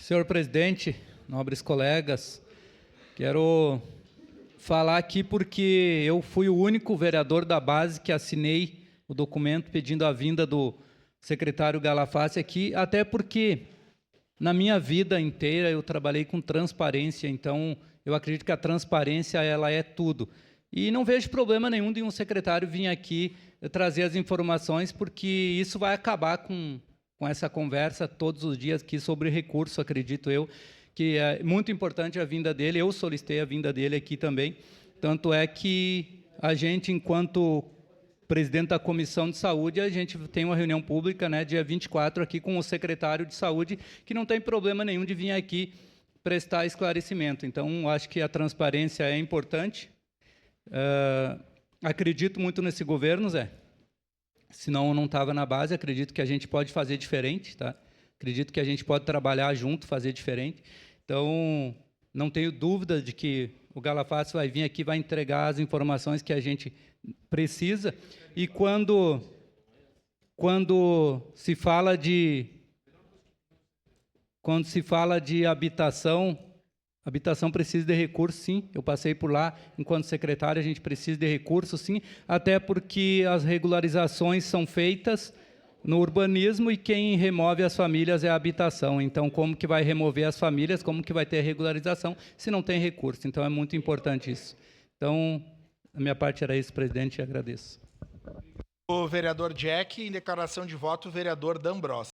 Senhor presidente, nobres colegas, quero falar aqui porque eu fui o único vereador da base que assinei o documento pedindo a vinda do secretário Galafassi aqui, até porque na minha vida inteira eu trabalhei com transparência, então eu acredito que a transparência ela é tudo. E não vejo problema nenhum de um secretário vir aqui trazer as informações, porque isso vai acabar com essa conversa todos os dias aqui sobre recurso, acredito eu, que é muito importante a vinda dele. Eu solicitei a vinda dele aqui também. Tanto é que a gente, enquanto presidente da Comissão de Saúde, a gente tem uma reunião pública, né, dia 24, aqui com o secretário de Saúde, que não tem problema nenhum de vir aqui prestar esclarecimento. Então, acho que a transparência é importante. Acredito muito nesse governo, Zé. Senão eu não estava na base. Acredito que a gente pode fazer diferente, tá? Acredito que a gente pode trabalhar junto, fazer diferente. Então, não tenho dúvida de que o Galafassi vai vir aqui, vai entregar as informações que a gente precisa. E quando se fala de habitação precisa de recursos, sim. Eu passei por lá, enquanto secretário, a gente precisa de recursos, sim, até porque as regularizações são feitas no urbanismo e quem remove as famílias é a habitação. Então, como que vai remover as famílias, como que vai ter regularização se não tem recurso? Então, é muito importante isso. Então, a minha parte era isso, presidente, e agradeço. O vereador Jack, em declaração de voto, o vereador D'Ambros.